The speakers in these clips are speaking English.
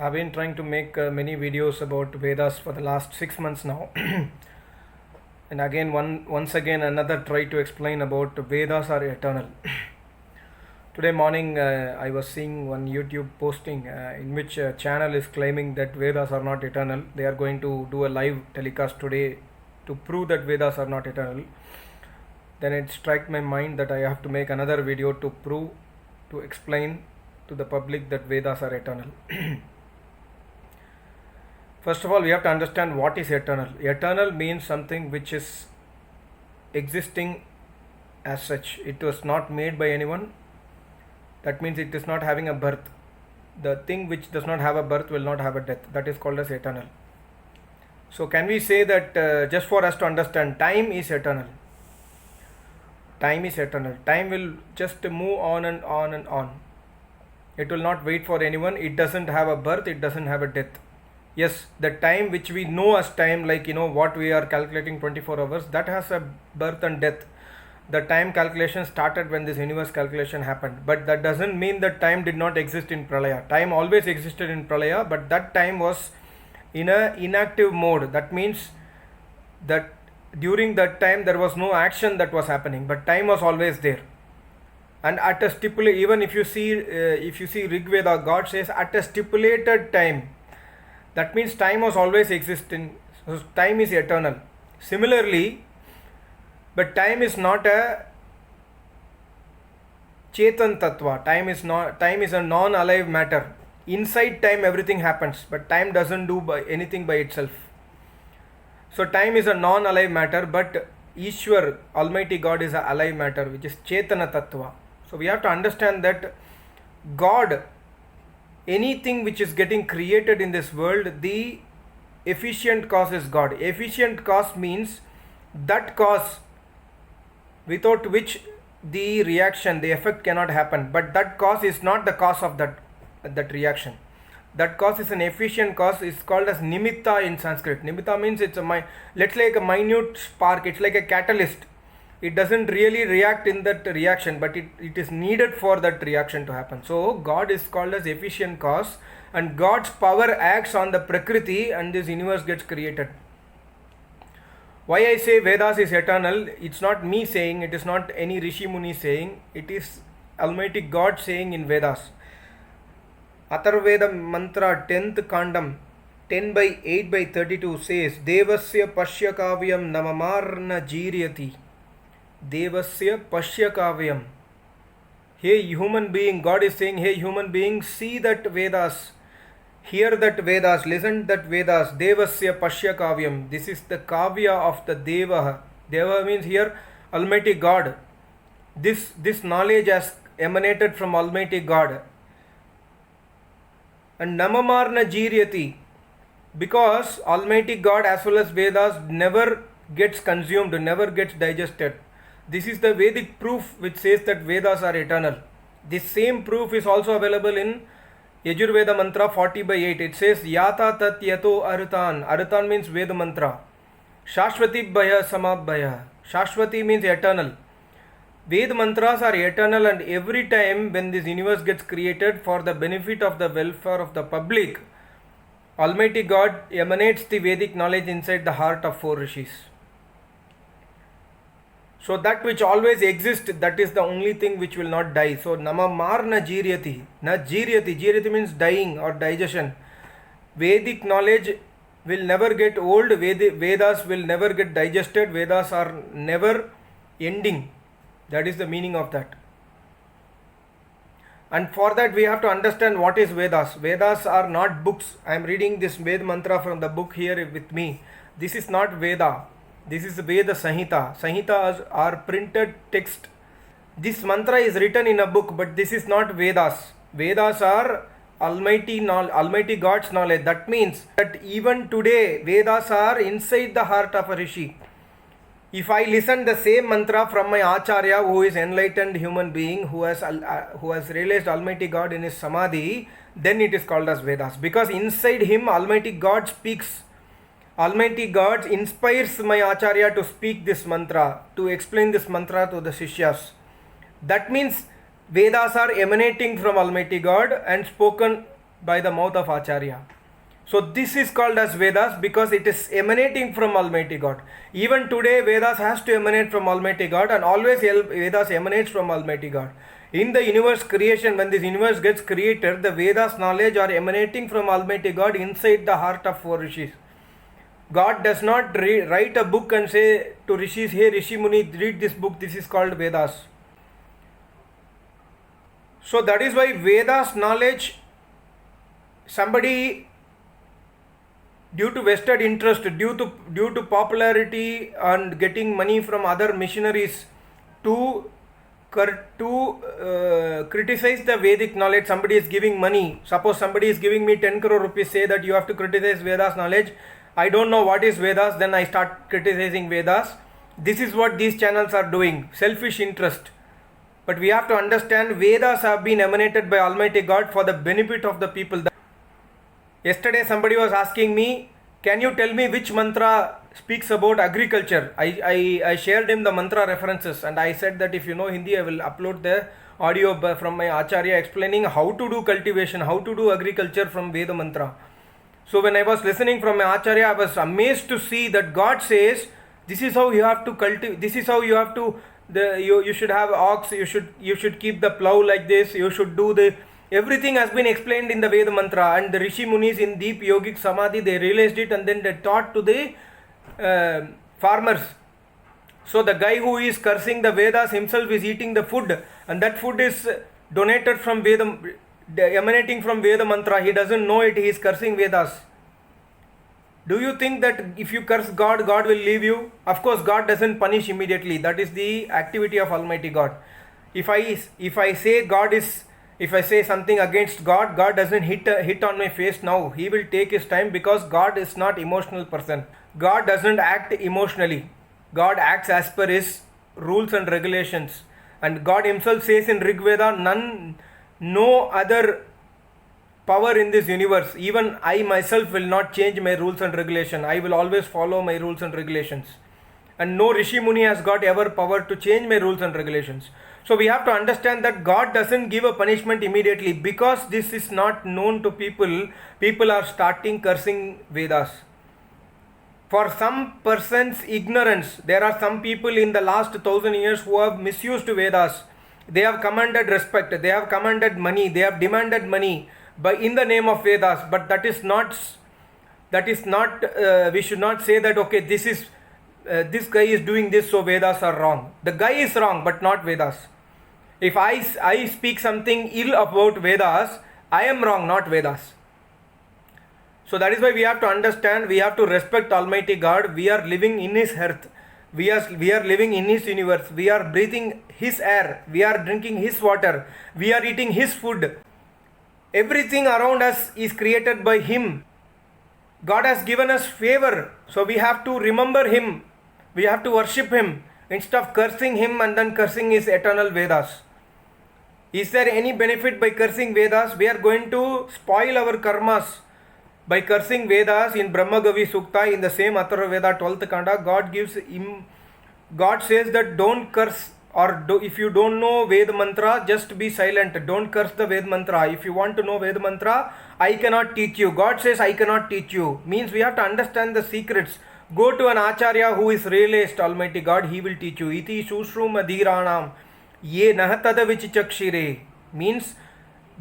I've been trying to make many videos about Vedas for the last 6 months now. And again, once again, another try to explain about Vedas are eternal. Today morning, I was seeing one YouTube posting in which a channel is claiming that Vedas are not eternal. They are going to do a live telecast today to prove that Vedas are not eternal. Then it struck my mind that I have to make another video to prove, to explain to the public that Vedas are eternal. First of all, we have to understand what is eternal. Eternal means something which is existing as such. It was not made by anyone. That means it is not having a birth. The thing which does not have a birth will not have a death. That is called as eternal. So can we say that just for us to understand, time is eternal. Time is eternal. Time will just move on and on and on. It will not wait for anyone. It doesn't have a birth. It doesn't have a death. Yes, the time which we know as time, like what we are calculating 24 hours, that has a birth and death. The time calculation started when this universe calculation happened, but that doesn't mean that time did not exist in Pralaya. Time always existed in Pralaya, but that time was in a inactive mode. That means that during that time there was no action that was happening, but time was always there. And at a stipulated, even if you see Rig Veda, God says at a stipulated time. That means time was always existing. So time is eternal. Similarly, but time is not a Chetan Tattva. Time is a non-alive matter. Inside time everything happens, but time doesn't do anything by itself. So time is a non-alive matter, but Ishwar, Almighty God, is a alive matter, which is Chetana Tattva. So we have to understand that God, anything which is getting created in this world, the efficient cause is God. Efficient cause means that cause without which the reaction, the effect cannot happen. But that cause is not the cause of that reaction. That cause is an efficient cause. It's called as nimitta in Sanskrit. Nimitta means it's let's say like a minute spark. It's like a catalyst. It doesn't really react in that reaction, but it is needed for that reaction to happen. So God is called as efficient cause, and God's power acts on the Prakriti and this universe gets created. Why I say Vedas is eternal, it's not me saying, it is not any Rishi Muni saying, it is Almighty God saying in Vedas. Atharvaveda mantra 10th kandam 10/8/32 says, Devasya Pashya Kavyam Namamarna Jiryati. Devasya Pashya Kavyam. Hey human being, God is saying, hey human being, see that Vedas, hear that Vedas, listen that Vedas. Devasya Pashya Kavyam. This is the Kavya of the Deva. Deva means here Almighty God. This knowledge has emanated from Almighty God. And Namamarna Jiryati, because Almighty God as well as Vedas never gets consumed, never gets digested. This is the Vedic proof which says that Vedas are eternal. This same proof is also available in Yajurveda mantra 40/8. It says Yata tat yato arutan. Arutan means Veda mantra. Shashwati bhaya samabhaya. Shashwati means eternal. Ved mantras are eternal, and every time when this universe gets created for the benefit of the welfare of the public, Almighty God emanates the Vedic knowledge inside the heart of four rishis. So that which always exists, that is the only thing which will not die. So Namamarna Jiryati. Na Jiryati. Jiryati means dying or digestion. Vedic knowledge will never get old. Vedas will never get digested. Vedas are never ending. That is the meaning of that. And for that we have to understand what is Vedas. Vedas are not books. I am reading this Ved mantra from the book here with me. This is not Veda. This is Veda Sanhita. Sanhitas are printed text. This mantra is written in a book, but this is not Vedas. Vedas are Almighty God's knowledge. That means that even today Vedas are inside the heart of a rishi. If I listen the same mantra from my Acharya, who is enlightened human being, who has realized Almighty God in his Samadhi, then it is called as Vedas. Because inside him Almighty God speaks. Almighty God inspires my Acharya to speak this mantra, to explain this mantra to the Shishyas. That means Vedas are emanating from Almighty God and spoken by the mouth of Acharya. So this is called as Vedas because it is emanating from Almighty God. Even today Vedas has to emanate from Almighty God, and always Vedas emanates from Almighty God. In the universe creation, when this universe gets created, the Vedas knowledge are emanating from Almighty God inside the heart of four rishis. God does not write a book and say to rishis, hey Rishi Muni, read this book, this is called Vedas. So that is why Vedas knowledge, somebody due to vested interest, due to popularity and getting money from other missionaries to criticize the Vedic knowledge, somebody is giving money. Suppose somebody is giving me 10 crore rupees, say that you have to criticize Vedas knowledge. I don't know what is Vedas, then I start criticizing Vedas. This is what these channels are doing, selfish interest. But we have to understand Vedas have been emanated by Almighty God for the benefit of the people. Yesterday somebody was asking me, can you tell me which mantra speaks about agriculture? I shared him the mantra references, and I said that if you know Hindi, I will upload the audio from my Acharya explaining how to do cultivation, how to do agriculture from Veda mantra. So when I was listening from my Acharya, I was amazed to see that God says, this is how you have to cultivate, this is how you have to, you should have ox, you should keep the plow like this, you should do the, everything has been explained in the Veda mantra, and the Rishi Munis in deep yogic samadhi, they realized it and then they taught to the farmers. So the guy who is cursing the Vedas himself is eating the food, and that food is donated from Veda, emanating from Veda mantra. He doesn't know it, he is cursing Vedas. Do you think that if you curse God, God will leave you? Of course, God doesn't punish immediately. That is the activity of Almighty God. If I say something against God, God doesn't hit on my face now. He will take his time because God is not emotional person. God doesn't act emotionally. God acts as per his rules and regulations. And God himself says in Rig Veda, no other power in this universe, even I myself will not change my rules and regulations. I will always follow my rules and regulations. And no Rishi Muni has got ever power to change my rules and regulations. So we have to understand that God doesn't give a punishment immediately. Because this is not known to people, people are starting cursing Vedas. For some person's ignorance, there are some people in the last 1000 years who have misused Vedas. They have commanded respect, they have commanded money, they have demanded money in the name of Vedas. But that is not, we should not say that, okay, this guy is doing this, so Vedas are wrong. The guy is wrong, but not Vedas. If I speak something ill about Vedas, I am wrong, not Vedas. So that is why we have to understand, we have to respect Almighty God. We are living in His earth. We are living in His universe. We are breathing His air. We are drinking His water. We are eating His food. Everything around us is created by Him. God has given us favor. So we have to remember Him. We have to worship Him instead of cursing Him and then cursing His eternal Vedas. Is there any benefit by cursing Vedas? We are going to spoil our karmas. By cursing Vedas in Brahma Gavi Sukta, in the same Atharva Veda 12th Kanda, God says that don't curse, or if you don't know Ved mantra, just be silent. Don't curse the Ved mantra. If you want to know Ved mantra, I cannot teach you. God says I cannot teach you. Means we have to understand the secrets. Go to an Acharya who is realized Almighty God, he will teach you. Iti Shushrum Adhiranam Ye Nahatada Vichichakshire. Means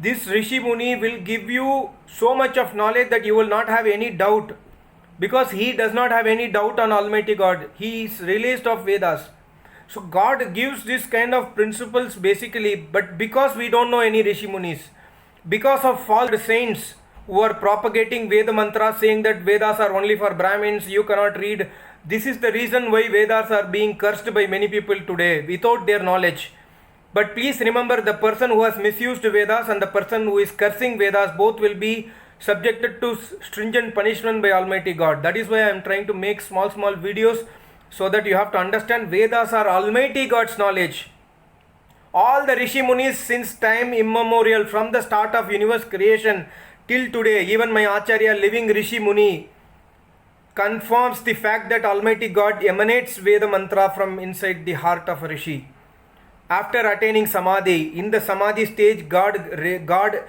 this Rishi Muni will give you so much of knowledge that you will not have any doubt. Because he does not have any doubt on Almighty God. He is released of Vedas. So God gives this kind of principles basically, but because we don't know any Rishi Munis, because of false saints who are propagating Veda mantras saying that Vedas are only for Brahmins, you cannot read. This is the reason why Vedas are being cursed by many people today without their knowledge. But please remember, the person who has misused Vedas and the person who is cursing Vedas, both will be subjected to stringent punishment by Almighty God. That is why I am trying to make small videos so that you have to understand Vedas are Almighty God's knowledge. All the Rishi Munis since time immemorial, from the start of universe creation till today, even my Acharya, living Rishi Muni, confirms the fact that Almighty God emanates Veda mantra from inside the heart of a Rishi. After attaining Samadhi, in the Samadhi stage, God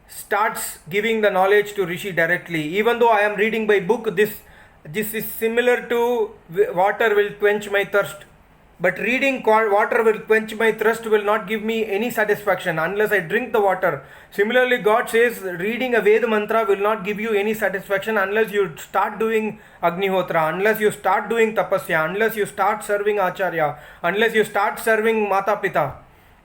starts giving the knowledge to Rishi directly. Even though I am reading by book, this is similar to water will quench my thirst. But reading water will quench my thirst will not give me any satisfaction unless I drink the water. Similarly, God says reading a Veda mantra will not give you any satisfaction unless you start doing Agnihotra, unless you start doing Tapasya, unless you start serving Acharya, unless you start serving Mata Pita.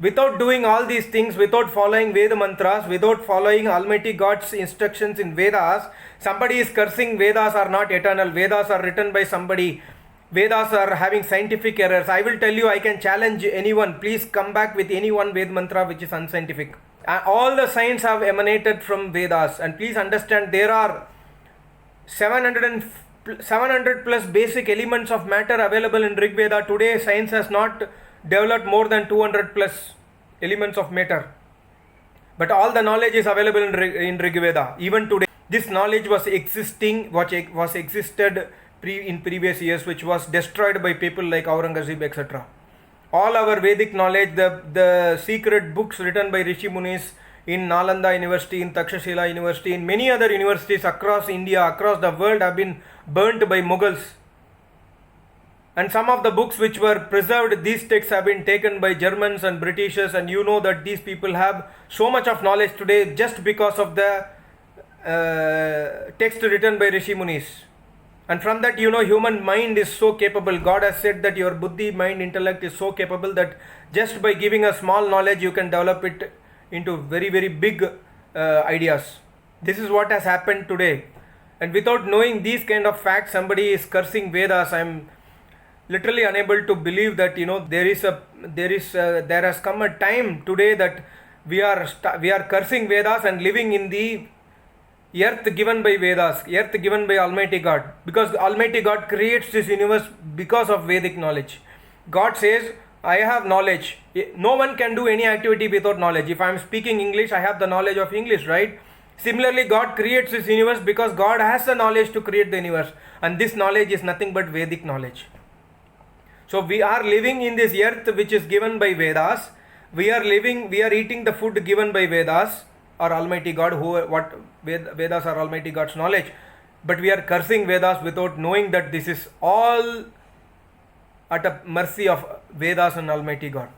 Without doing all these things, without following Veda mantras, without following Almighty God's instructions in Vedas, somebody is cursing Vedas are not eternal, Vedas are written by somebody. Vedas are having scientific errors. I will tell you, I can challenge anyone. Please come back with any one Ved mantra which is unscientific. All the science have emanated from Vedas. And please understand, there are 700 plus basic elements of matter available in Rig Veda. Today, science has not developed more than 200 plus elements of matter. But all the knowledge is available in Rig Veda. Even today, this knowledge was existed in previous years, which was destroyed by people like Aurangzeb, etc. All our Vedic knowledge, the secret books written by Rishi Munis in Nalanda University, in Takshashila University, in many other universities across India, across the world, have been burnt by Mughals. And some of the books which were preserved, these texts have been taken by Germans and Britishers, and you know that these people have so much of knowledge today just because of the text written by Rishi Munis. And from that, you know, human mind is so capable. God has said that your buddhi, mind, intellect is so capable that just by giving a small knowledge, you can develop it into very, very big ideas. This is what has happened today. And without knowing these kind of facts, somebody is cursing Vedas. I am literally unable to believe that, you know, there has come a time today that we are cursing Vedas and living in the earth given by Vedas, earth given by Almighty God, because Almighty God creates this universe because of Vedic knowledge. God says, I have knowledge. No one can do any activity without knowledge. If I am speaking English, I have the knowledge of English, right? Similarly, God creates this universe because God has the knowledge to create the universe, and this knowledge is nothing but Vedic knowledge. So we are living in this earth which is given by Vedas. We are eating the food given by Vedas or Almighty God, Vedas are Almighty God's knowledge. But we are cursing Vedas without knowing that this is all at the mercy of Vedas and Almighty God.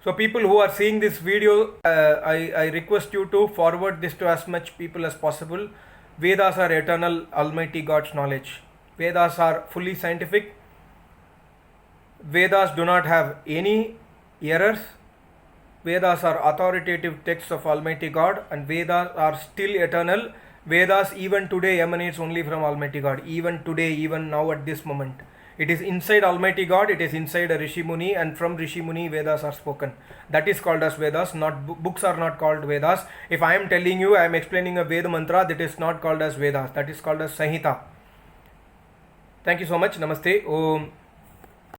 So people who are seeing this video, I request you to forward this to as much people as possible. Vedas are eternal, Almighty God's knowledge. Vedas are fully scientific. Vedas do not have any errors. Vedas are authoritative texts of Almighty God, and Vedas are still eternal. Vedas even today emanates only from Almighty God. Even today, even now at this moment. It is inside Almighty God, it is inside a Rishi Muni, and from Rishi Muni Vedas are spoken. That is called as Vedas, not books are not called Vedas. If I am telling you, I am explaining a Veda mantra, that is not called as Vedas, that is called as Sanhita. Thank you so much. Namaste. Om.